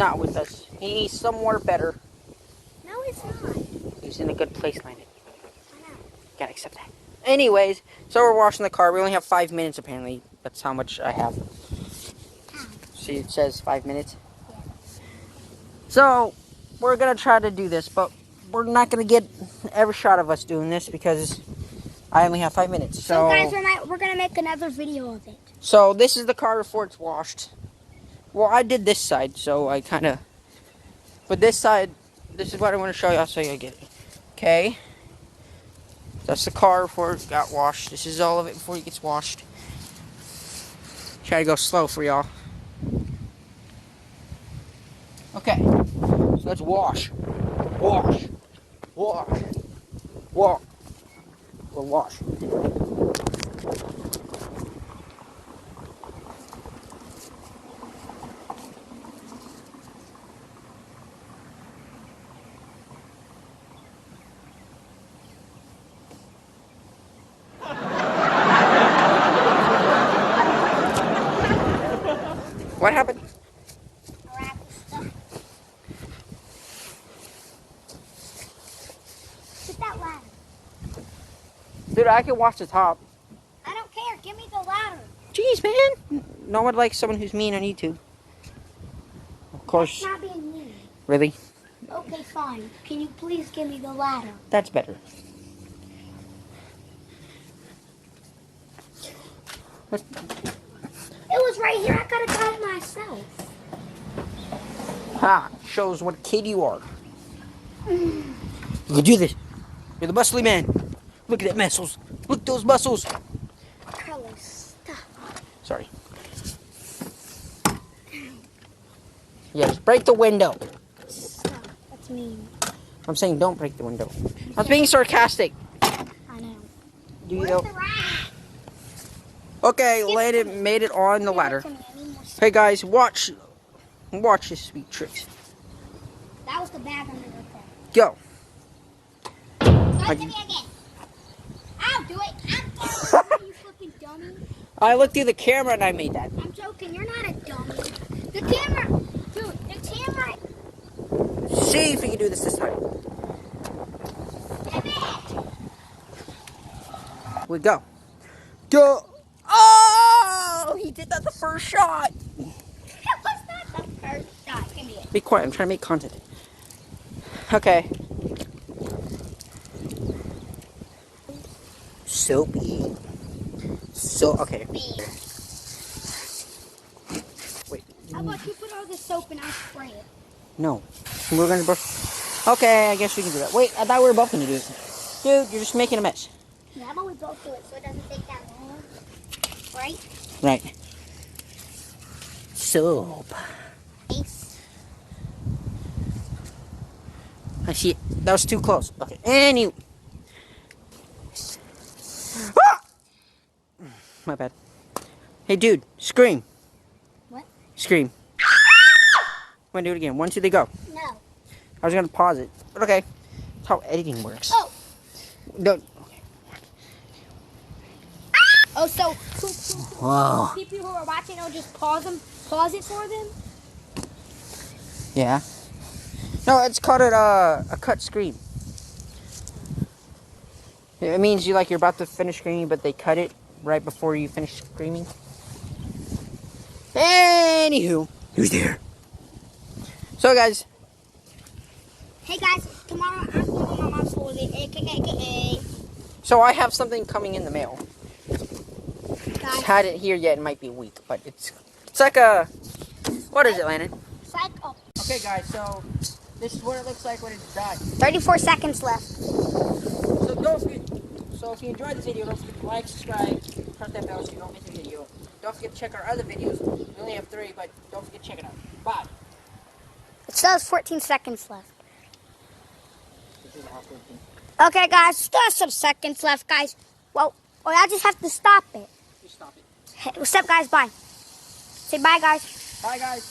not with us. He's somewhere better. No, it's not. He's in a good place, Landon. I know. Gotta accept that. Anyways, so we're washing the car. We only have 5 minutes, apparently. That's how much I have. See, it says 5 minutes. Yeah. So, we're gonna try to do this, but we're not gonna get every shot of us doing this because I only have 5 minutes. So guys, we're gonna make another video of it. So this is the car before it's washed. Well, I did this side, so I kind of... But this side, this is what I want to show you so you get it. Okay. That's the car before it got washed. This is all of it before it gets washed. Try to go slow for y'all. Okay. So let's wash. Wash. Wash. Wash. We'll wash. What happened? Get that ladder. Dude, I can wash the top. I don't care. Give me the ladder. Jeez, man. No one likes someone who's mean on YouTube. Of course. That's not being mean. Really? Okay, fine. Can you please give me the ladder? That's better. It was right here. I could have got it myself. Ha! Shows what kid you are. You can do this. You're the muscly man. Look at that muscles. Look at those muscles. Carlos, stop. Sorry. Yes, break the window. Stop. That's mean. I'm saying don't break the window. I was being sarcastic. I know. Do you Where's know? the rat? Okay, made it on the ladder. Hey guys, watch this sweet trick. That was the bag under the car. Go. Don't do me again. I'll do it. I'm you fucking dummy. I looked through the camera and I made that. I'm joking. You're not a dummy. The camera. Dude, the camera. See if we can do this time. Damn it. We go. Go. Oh! He did that the first shot. That was not the first shot. Give me it. Be quiet. I'm trying to make content. Okay. Soapy. So, okay. Wait. How about you put all the soap and I'll spray it? No. We're going to brush. Okay, I guess we can do that. Wait, I thought we were both going to do it. Dude, you're just making a mess. Yeah, how about we both do it so it doesn't take that long? Right? Right. Soap. Nice. I see it. That was too close. Okay. Anyway. Ah! My bad. Hey, dude. Scream. What? Scream. Want to do it again? 1, 2, 3, go. No. I was going to pause it. But okay. That's how editing works. Oh. Don't. Oh, so Whoa. people who are watching will just pause it for them? Yeah. No, it's called a cut scream. It means you're about to finish screaming, but they cut it right before you finish screaming. Anywho, who's there? So, guys. Hey guys, tomorrow I'm going to my mom's holiday, aka. So I have something coming in the mail. Guys, Had it here yet? It might be a week, but it's like a. What is it, Landon? it's like Okay, guys. So this is what it looks like when it's done. 34 seconds left. So don't forget. So if you enjoyed this video, don't forget to like, subscribe, press that bell so you don't miss a video. Don't forget to check our other videos. We only have 3, but don't forget to check it out. Bye. It still has 14 seconds left. This is awkward thing. Okay, guys, still have some seconds left, guys. Well, I just have to stop it. Just stop it. Hey, what's up, guys? Bye. Say bye, guys. Bye, guys.